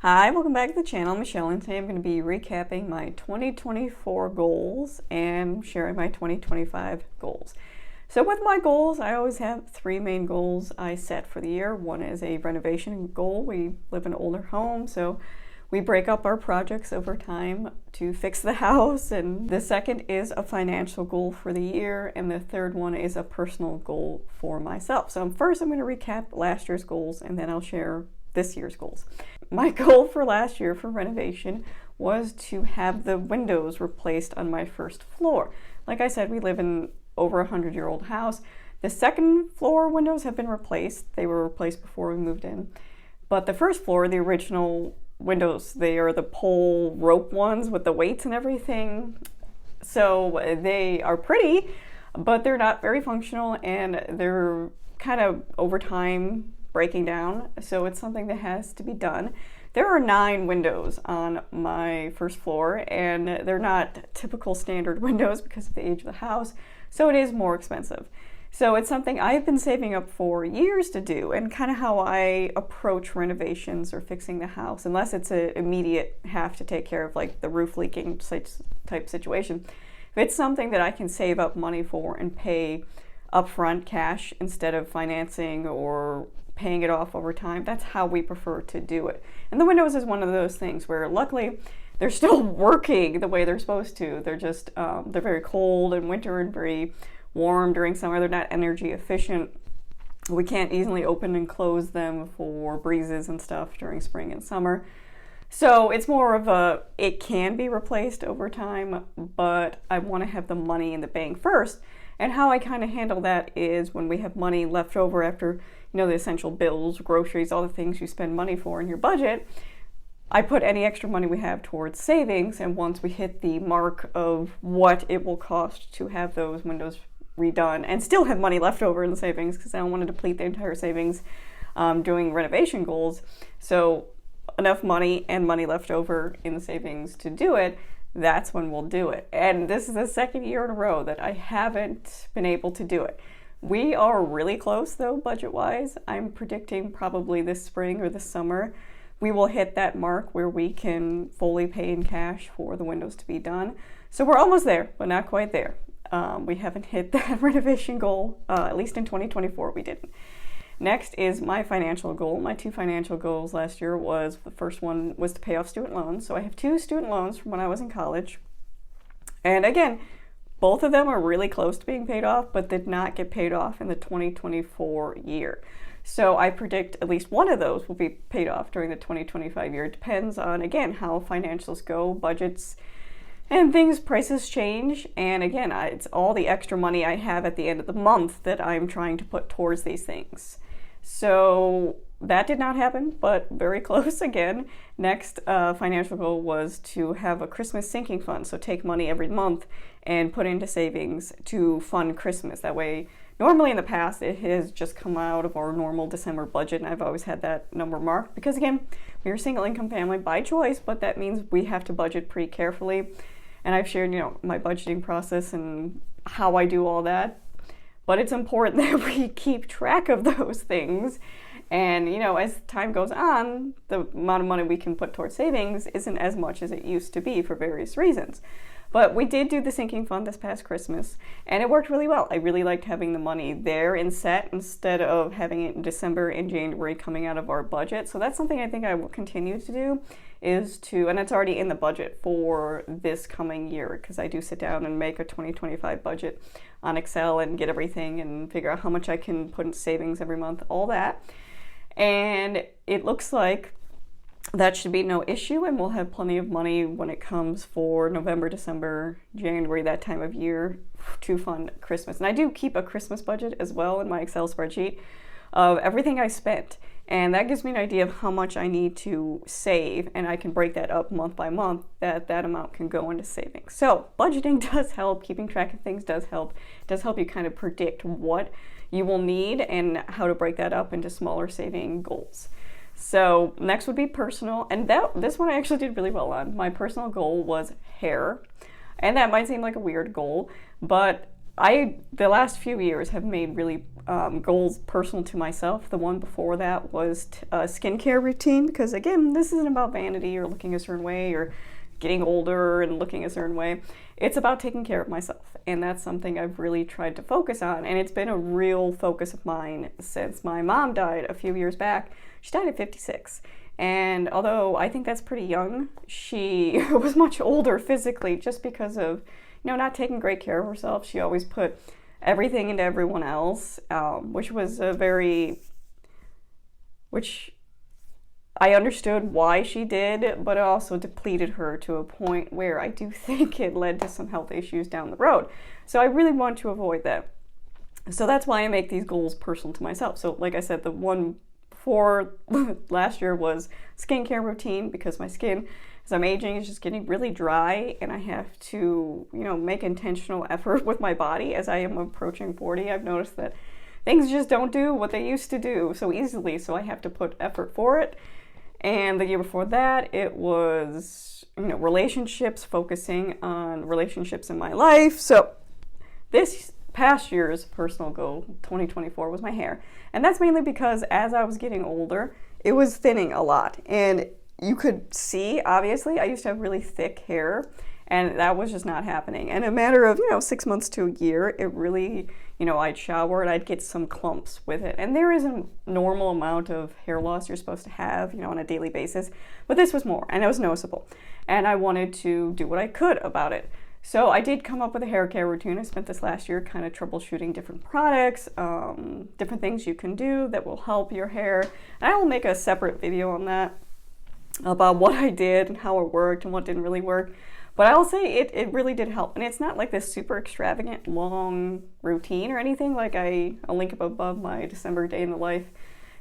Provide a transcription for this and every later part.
Hi, welcome back to the channel. I'm Michelle, and today I'm going to be recapping my 2024 goals and sharing my 2025 goals. So with my goals, I always have three main goals I set for the year. One is a renovation goal. We live in an older home, so we break up our projects over time to fix the house. And the second is a financial goal for the year, and the third one is a personal goal for myself. So first I'm going to recap last year's goals, and then I'll share this year's goals. My goal for last year for renovation was to have the windows replaced on my first floor. Like I said, we live in over 100-year-old house. The second floor windows have been replaced. They were replaced before we moved in. But the first floor, the original windows, they are the pole rope ones with the weights and everything. So they are pretty, but they're not very functional, and they're kind of over time breaking down, so it's something that has to be done. There are 9 windows on my first floor, and they're not typical standard windows because of the age of the house, so it is more expensive. So it's something I've been saving up for years to do, and kind of how I approach renovations or fixing the house, unless it's an immediate have to take care of, like the roof leaking type situation. If it's something that I can save up money for and pay upfront cash instead of financing or paying it off over time, that's how we prefer to do it. And the windows is one of those things where luckily they're still working the way they're supposed to. They're just they're very cold in winter and very warm during summer. They're not energy efficient. We can't easily open and close them for breezes and stuff during spring and summer. So it's more of a, it can be replaced over time, but I want to have the money in the bank first. And how I kind of handle that is when we have money left over after, the essential bills, groceries, all the things you spend money for in your budget, I put any extra money we have towards savings. And once we hit the mark of what it will cost to have those windows redone and still have money left over in the savings, because I don't want to deplete the entire savings doing renovation goals. So enough money and money left over in the savings to do it, that's when we'll do it. And this is the second year in a row that I haven't been able to do it. We are really close though, budget-wise. I'm predicting probably this spring or this summer, we will hit that mark where we can fully pay in cash for the windows to be done. So we're almost there, but not quite there. We haven't hit that renovation goal, at least in 2024 we didn't. Next is my financial goal. My 2 financial goals last year was, the first one was to pay off student loans. So I have 2 student loans from when I was in college. And again, both of them are really close to being paid off, but did not get paid off in the 2024 year. So I predict at least one of those will be paid off during the 2025 year. It depends on, again, how financials go, budgets, and things, prices change. And again, it's all the extra money I have at the end of the month that I'm trying to put towards these things. So that did not happen, but very close again. Next financial goal was to have a Christmas sinking fund. So take money every month and put into savings to fund Christmas. That way, normally in the past, it has just come out of our normal December budget, and I've always had that number marked because, again, we're a single income family by choice, but that means we have to budget pretty carefully. And I've shared, my budgeting process and how I do all that. But it's important that we keep track of those things. And, as time goes on, the amount of money we can put towards savings isn't as much as it used to be for various reasons. But we did do the sinking fund this past Christmas, and it worked really well. I really liked having the money there and set instead of having it in December and January coming out of our budget. So that's something I think I will continue to do, and it's already in the budget for this coming year, because I do sit down and make a 2025 budget on Excel and get everything and figure out how much I can put in savings every month, all that. And it looks like that should be no issue, and we'll have plenty of money when it comes for November, December, January, that time of year, to fund Christmas. And I do keep a Christmas budget as well in my Excel spreadsheet of everything I spent. And that gives me an idea of how much I need to save, and I can break that up month by month, that amount can go into savings. So budgeting does help, keeping track of things does help. It does help you kind of predict what you will need and how to break that up into smaller saving goals. So next would be personal, and this one I actually did really well on. My personal goal was hair, and that might seem like a weird goal, but the last few years have made really goals personal to myself. The one before that was a skincare routine, because again, this isn't about vanity or looking a certain way or getting older and looking a certain way. It's about taking care of myself, and that's something I've really tried to focus on, and it's been a real focus of mine since my mom died a few years back. She died at 56, and although I think that's pretty young, she was much older physically just because of, not taking great care of herself. She always put everything into everyone else, which I understood why she did, but it also depleted her to a point where I do think it led to some health issues down the road. So I really want to avoid that. So that's why I make these goals personal to myself. So like I said, the one before last year was skincare routine, because my skin, as I'm aging, is just getting really dry, and I have to, make intentional effort with my body. As I am approaching 40, I've noticed that things just don't do what they used to do so easily, so I have to put effort for it. And the year before that, it was, relationships, focusing on relationships in my life. So this past year's personal goal, 2024, was my hair. And that's mainly because as I was getting older, it was thinning a lot. And you could see, obviously, I used to have really thick hair, and that was just not happening. And a matter of, 6 months to a year, it really, I'd shower and I'd get some clumps with it. And there is a normal amount of hair loss you're supposed to have, on a daily basis. But this was more, and it was noticeable. And I wanted to do what I could about it. So I did come up with a hair care routine. I spent this last year kind of troubleshooting different products, different things you can do that will help your hair. And I will make a separate video on that, about what I did and how it worked and what didn't really work. But I will say it really did help. And it's not like this super extravagant long routine or anything. Like I'll link up above my December day in the life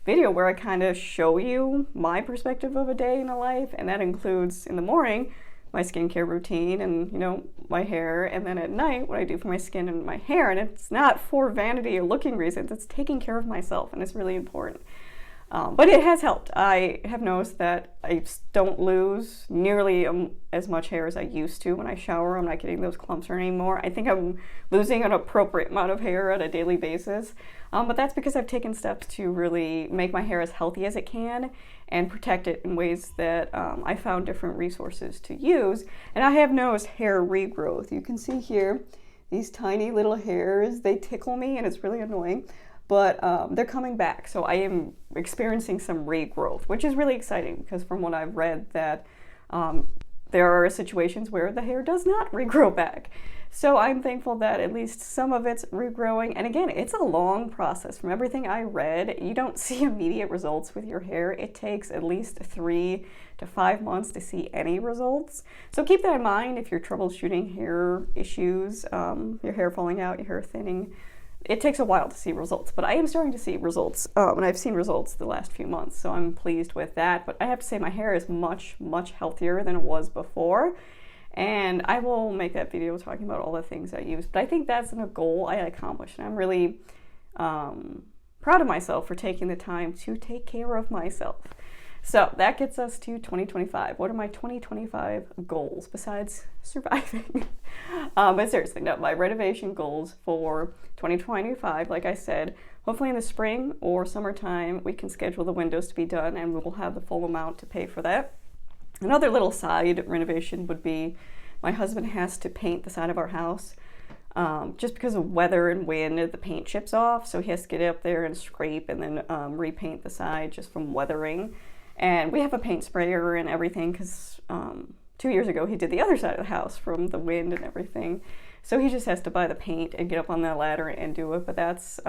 video where I kind of show you my perspective of a day in the life. And that includes in the morning my skincare routine and, my hair. And then at night what I do for my skin and my hair. And it's not for vanity or looking reasons. It's taking care of myself, and it's really important. But it has helped. I have noticed that I don't lose nearly as much hair as I used to when I shower. I'm not getting those clumps anymore. I think I'm losing an appropriate amount of hair at a daily basis. But that's because I've taken steps to really make my hair as healthy as it can and protect it in ways that I found different resources to use. And I have noticed hair regrowth. You can see here these tiny little hairs. They tickle me, and it's really annoying. But they're coming back. So I am experiencing some regrowth, which is really exciting, because from what I've read that there are situations where the hair does not regrow back. So I'm thankful that at least some of it's regrowing. And again, it's a long process. From everything I read, you don't see immediate results with your hair. It takes at least 3 to 5 months to see any results. So keep that in mind if you're troubleshooting hair issues, your hair falling out, your hair thinning. It takes a while to see results, but I am starting to see results, and I've seen results the last few months, so I'm pleased with that. But I have to say my hair is much, much healthier than it was before, and I will make that video talking about all the things I use. But I think that's a goal I accomplished, and I'm really proud of myself for taking the time to take care of myself. So that gets us to 2025. What are my 2025 goals besides surviving? But seriously, no, my renovation goals for 2025, like I said, hopefully in the spring or summertime, we can schedule the windows to be done, and we will have the full amount to pay for that. Another little side renovation would be my husband has to paint the side of our house. Just because of weather and wind, the paint chips off, so he has to get up there and scrape and then repaint the side just from weathering. And we have a paint sprayer and everything, because 2 years ago he did the other side of the house from the wind and everything. So he just has to buy the paint and get up on that ladder and do it. But that's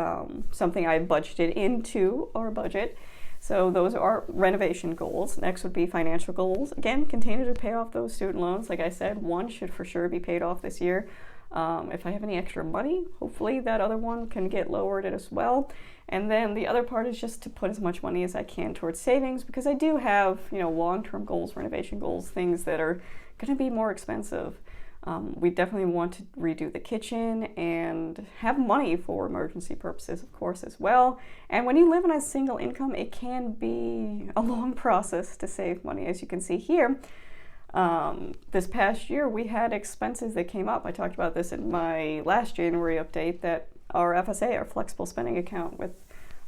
something I budgeted into our budget. So those are renovation goals. Next would be financial goals. Again, continue to pay off those student loans. Like I said, one should for sure be paid off this year. If I have any extra money, hopefully that other one can get lowered as well. And then the other part is just to put as much money as I can towards savings, because I do have, long-term goals, renovation goals, things that are going to be more expensive. We definitely want to redo the kitchen and have money for emergency purposes, of course, as well. And when you live on a single income, it can be a long process to save money. As you can see here, This past year, we had expenses that came up. I talked about this in my last January update, that our FSA, our flexible spending account, with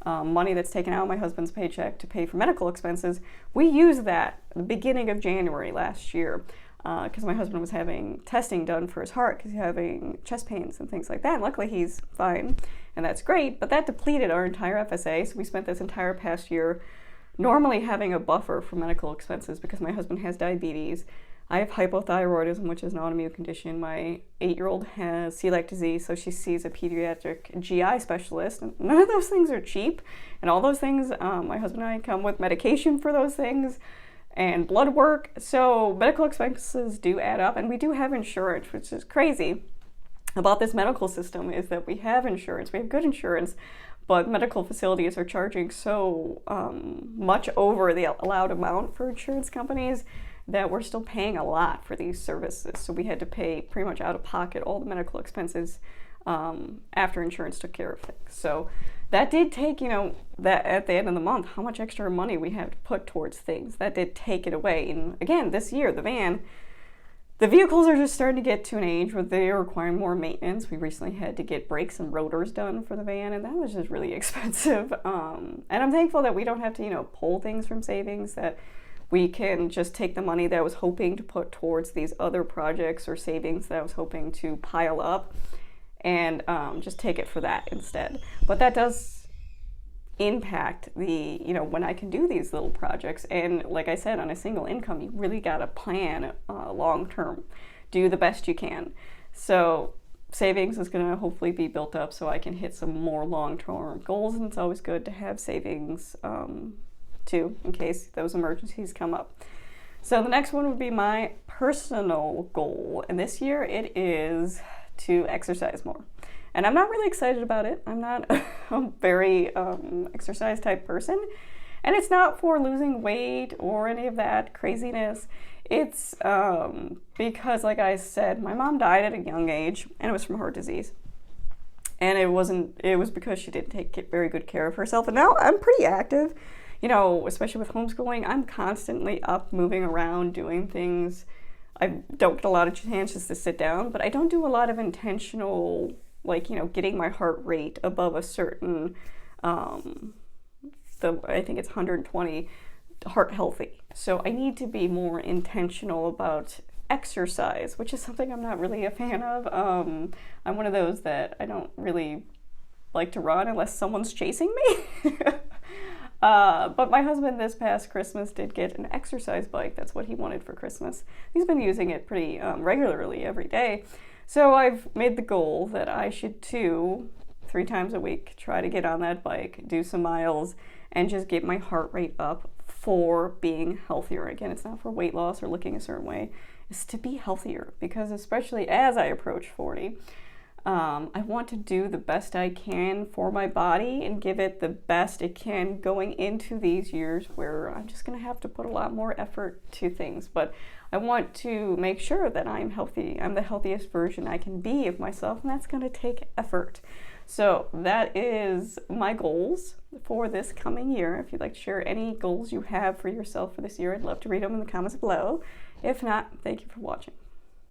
money that's taken out of my husband's paycheck to pay for medical expenses, we used that at the beginning of January last year, because my husband was having testing done for his heart because he's having chest pains and things like that. And luckily he's fine, and that's great, but that depleted our entire FSA, so we spent this entire past year normally having a buffer for medical expenses because my husband has diabetes. I have hypothyroidism, which is an autoimmune condition. My 8-year-old has celiac disease, so she sees a pediatric GI specialist. And none of those things are cheap, and all those things, my husband and I come with medication for those things and blood work. So medical expenses do add up, and we do have insurance, which is crazy about this medical system, is that we have insurance, we have good insurance, but medical facilities are charging so much over the allowed amount for insurance companies that we're still paying a lot for these services. So we had to pay pretty much out of pocket all the medical expenses after insurance took care of things. So that did take, that at the end of the month, how much extra money we had to put towards things. That did take it away. And again, this year, the vehicles are just starting to get to an age where they are requiring more maintenance. We recently had to get brakes and rotors done for the van, and that was just really expensive. And I'm thankful that we don't have to, pull things from savings, that we can just take the money that I was hoping to put towards these other projects or savings that I was hoping to pile up, and just take it for that instead. But that does impact the, when I can do these little projects. And like I said, on a single income, you really got to plan long term, do the best you can. So savings is going to hopefully be built up so I can hit some more long term goals, and it's always good to have savings too, in case those emergencies come up. So the next one would be my personal goal, and this year it is to exercise more. And I'm not really excited about it. I'm not a very exercise type person. And it's not for losing weight or any of that craziness. It's because, like I said, my mom died at a young age, and it was from heart disease. And it was because she didn't take very good care of herself. And now I'm pretty active, especially with homeschooling. I'm constantly up, moving around, doing things. I don't get a lot of chances to sit down, but I don't do a lot of intentional, getting my heart rate above a certain, I think it's 120, heart healthy. So I need to be more intentional about exercise, which is something I'm not really a fan of. I'm one of those that I don't really like to run unless someone's chasing me. But my husband this past Christmas did get an exercise bike. That's what he wanted for Christmas. He's been using it pretty regularly every day. So I've made the goal that I should 3 times a week try to get on that bike, do some miles, and just get my heart rate up for being healthier. Again, it's not for weight loss or looking a certain way. It's to be healthier, because especially as I approach 40, I want to do the best I can for my body and give it the best it can going into these years where I'm just going to have to put a lot more effort to things. But I want to make sure that I'm healthy. I'm the healthiest version I can be of myself, and that's going to take effort. So that is my goals for this coming year. If you'd like to share any goals you have for yourself for this year, I'd love to read them in the comments below. If not, thank you for watching.